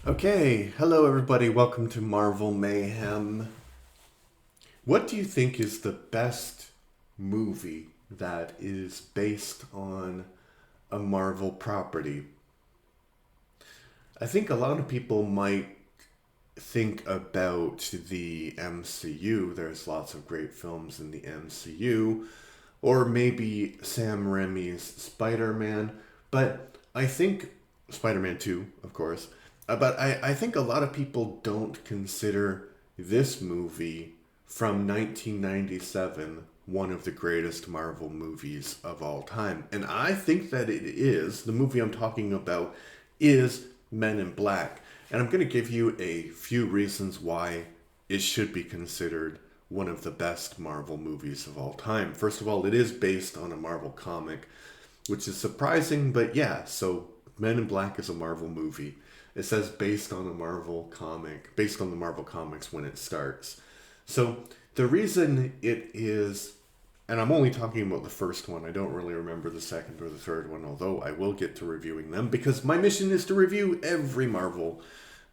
Okay, hello everybody, welcome to Marvel Mayhem. What do you think is the best movie that is based on a Marvel property? I think a lot of people might think about the MCU. There's lots of great films in the MCU, or maybe Sam Raimi's Spider-Man, but I think Spider-Man 2, of course. But I think a lot of people don't consider this movie from 1997 one of the greatest Marvel movies of all time. And I think that it is. The movie I'm talking about is Men in Black. And I'm going to give you a few reasons why it should be considered one of the best Marvel movies of all time. First of all, it is based on a Marvel comic, which is surprising, but yeah, so Men in Black is a Marvel movie. It says based on a Marvel comic, based on the Marvel comics when it starts. So the reason it is, and I'm only talking about the first one, I don't really remember the second or the third one, although I will get to reviewing them because my mission is to review every Marvel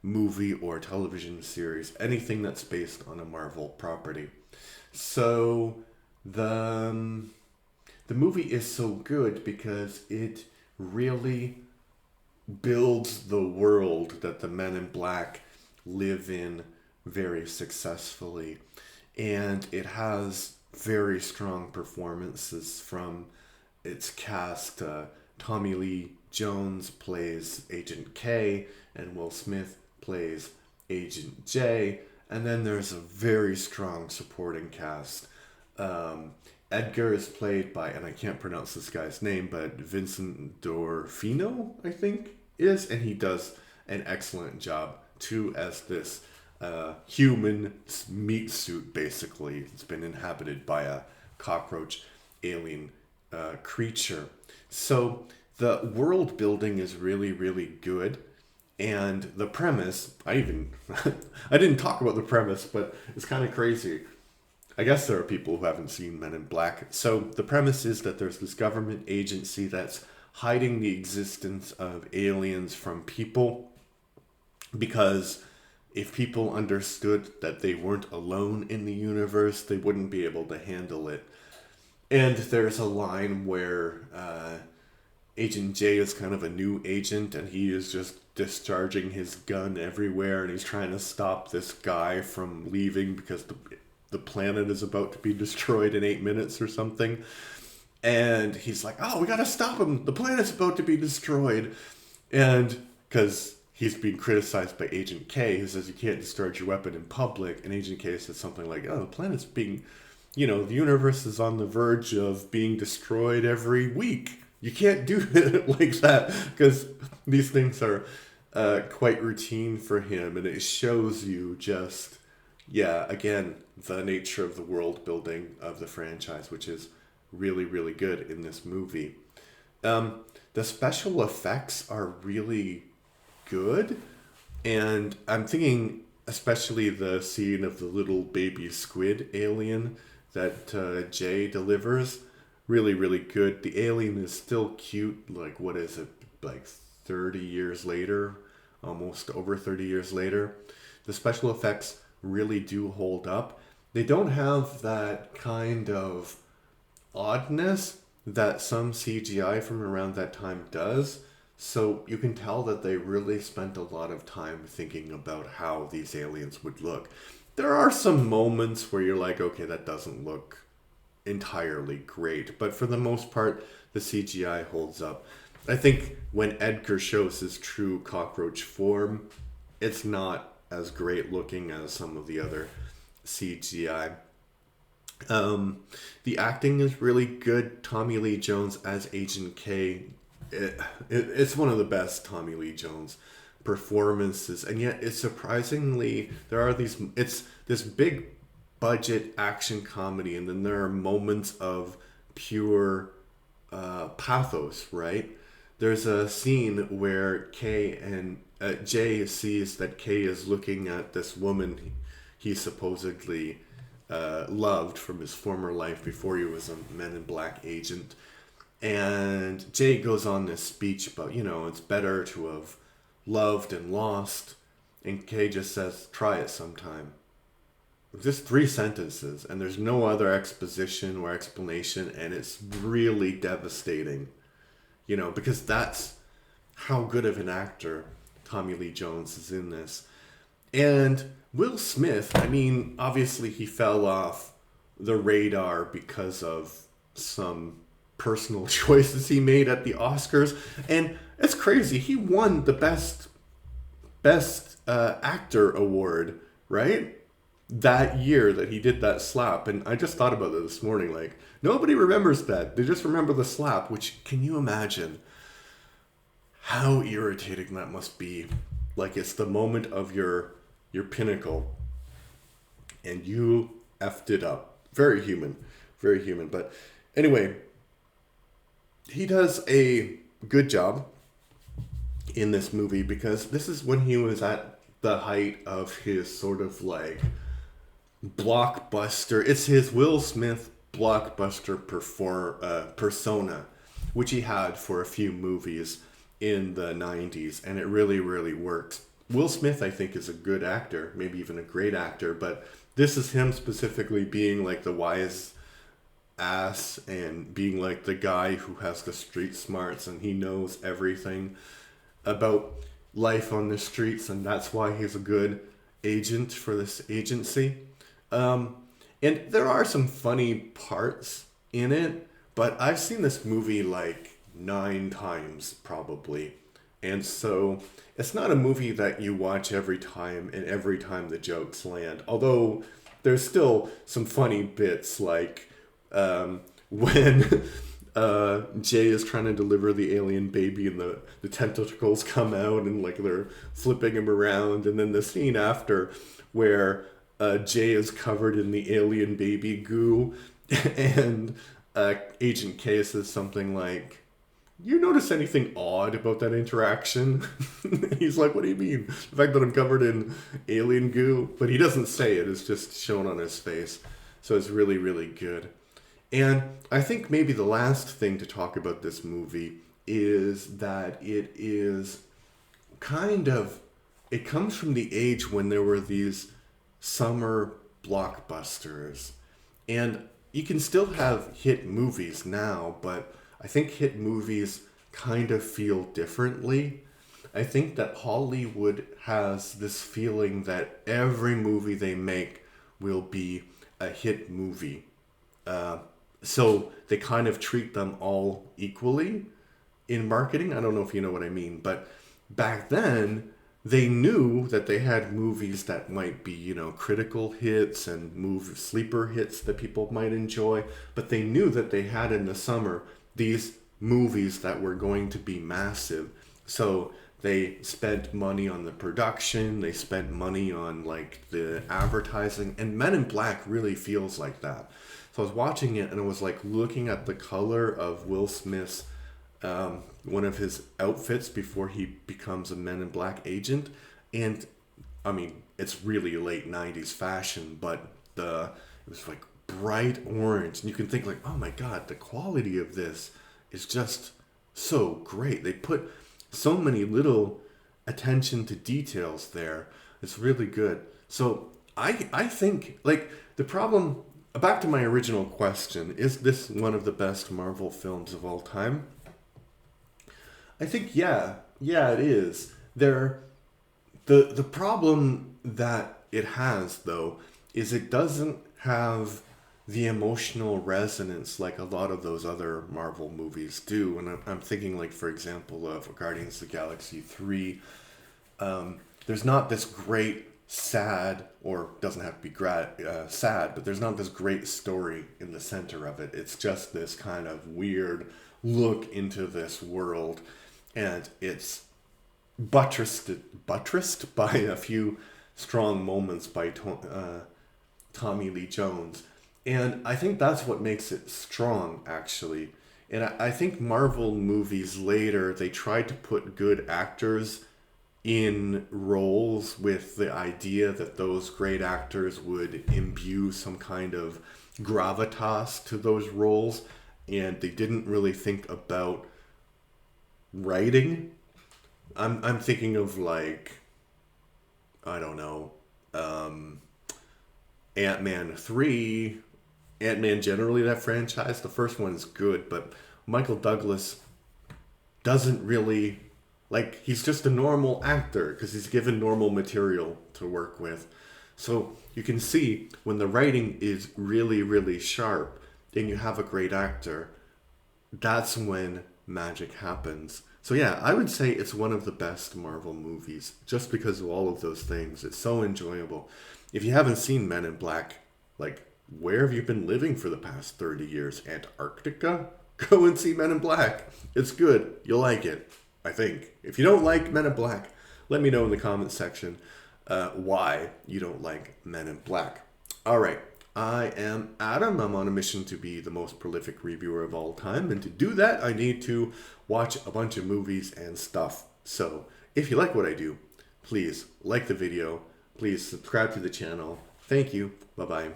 movie or television series, anything that's based on a Marvel property. So the the movie is so good because it really builds the world that the Men in Black live in very successfully. And it has very strong performances from its cast. Tommy Lee Jones plays Agent K, and Will Smith plays Agent J. And then there's a very strong supporting cast. Edgar is played by, and I can't pronounce this guy's name, but Vincent Dorfino, I think, is, and he does an excellent job too as this human meat suit. Basically, it's been inhabited by a cockroach alien creature. So the world building is really, really good. And the premise, I even I didn't talk about the premise, but it's kind of crazy. I guess there are people who haven't seen Men in Black. So the premise is that there's this government agency that's hiding the existence of aliens from people because if people understood that they weren't alone in the universe, they wouldn't be able to handle it. And there's a line where Agent J is kind of a new agent and he is just discharging his gun everywhere and he's trying to stop this guy from leaving because the planet is about to be destroyed in 8 minutes or something. And he's like, oh, we gotta stop him. The planet's about to be destroyed. And because he's being criticized by Agent K, who says you can't discharge your weapon in public. And Agent K says something like, oh, the planet's being, the universe is on the verge of being destroyed every week. You can't do it like that because these things are quite routine for him. And it shows you just, yeah, again, the nature of the world building of the franchise, which is really, really good in this movie. The special effects are really good, and I'm thinking especially the scene of the little baby squid alien that Jay delivers. Really, really good. The alien is still cute. Like, what is it? Like 30 years later, almost over 30 years later. The special effects really do hold up. They don't have that kind of oddness that some CGI from around that time does. So you can tell that they really spent a lot of time thinking about how these aliens would look. There are some moments where you're like, okay, that doesn't look entirely great, but for the most part, the CGI holds up. I think when Edgar shows his true cockroach form, it's not as great looking as some of the other CGI. The acting is really good. Tommy Lee Jones as Agent K, it's one of the best Tommy Lee Jones performances, and yet it's surprisingly there are these. It's this big budget action comedy, and then there are moments of pure pathos. Right? There's a scene where K and Jay sees that K is looking at this woman he supposedly loved from his former life before he was a Men in Black agent. And Jay goes on this speech about, it's better to have loved and lost And Kay just says, try it sometime. Just 3 sentences, and there's no other exposition or explanation, and it's really devastating. Because that's how good of an actor Tommy Lee Jones is in this. And Will Smith, I mean, obviously he fell off the radar because of some personal choices he made at the Oscars. And it's crazy. He won the best actor award, right? That year that he did that slap. And I just thought about it this morning. Like, nobody remembers that. They just remember the slap, which, can you imagine how irritating that must be? Like, it's the moment of your pinnacle, and you effed it up. Very human. Very human. But anyway, he does a good job in this movie because this is when he was at the height of his sort of like blockbuster. It's his Will Smith blockbuster persona, which he had for a few movies in the 90s, and it really, really works. Will Smith, I think, is a good actor, maybe even a great actor, but this is him specifically being like the wise ass and being like the guy who has the street smarts and he knows everything about life on the streets, and that's why he's a good agent for this agency. And there are some funny parts in it, but I've seen this movie like 9 times probably. And so it's not a movie that you watch every time and every time the jokes land. Although there's still some funny bits like when Jay is trying to deliver the alien baby and the tentacles come out and like they're flipping him around. And then the scene after where Jay is covered in the alien baby goo and Agent K says something like, "You notice anything odd about that interaction?" He's like, "What do you mean? The fact that I'm covered in alien goo?" But he doesn't say it. It's just shown on his face. So it's really, really good. And I think maybe the last thing to talk about this movie is that it is kind of, it comes from the age when there were these summer blockbusters. And you can still have hit movies now, but I think hit movies kind of feel differently. I think that Hollywood has this feeling that every movie they make will be a hit movie. So they kind of treat them all equally in marketing. I don't know if you know what I mean, but back then they knew that they had movies that might be, critical hits and sleeper hits that people might enjoy, but they knew that they had in the summer these movies that were going to be massive. So they spent money on the production, they spent money on like the advertising, and Men in Black really feels like that. So I was watching it and I was like looking at the color of Will Smith's one of his outfits before he becomes a Men in Black agent, and I mean it's really late 90s fashion, but it was like bright orange, and you can think like, oh my god, the quality of this is just so great. They put so many little attention to details there. It's really good. So I think like the problem, back to my original question, is this one of the best Marvel films of all time? I think yeah, it is. The problem that it has though is it doesn't have the emotional resonance like a lot of those other Marvel movies do. And I'm thinking like, for example, of Guardians of the Galaxy 3. There's not this great sad, or doesn't have to be sad, but there's not this great story in the center of it. It's just this kind of weird look into this world, and it's buttressed by a few strong moments by Tommy Lee Jones. And I think that's what makes it strong, actually. And I think Marvel movies later, they tried to put good actors in roles with the idea that those great actors would imbue some kind of gravitas to those roles. And they didn't really think about writing. I'm thinking of like I don't know, Ant-Man 3, Ant-Man generally, that franchise, the first one is good, but Michael Douglas doesn't really, like, he's just a normal actor because he's given normal material to work with. So you can see when the writing is really, really sharp and you have a great actor, that's when magic happens. So yeah, I would say it's one of the best Marvel movies just because of all of those things. It's so enjoyable. If you haven't seen Men in Black, like, where have you been living for the past 30 years? Antarctica? Go and see Men in Black. It's good. You'll like it, I think. If you don't like Men in Black, let me know in the comments section why you don't like Men in Black. All right. I am Adam. I'm on a mission to be the most prolific reviewer of all time. And to do that, I need to watch a bunch of movies and stuff. So if you like what I do, please like the video. Please subscribe to the channel. Thank you. Bye-bye.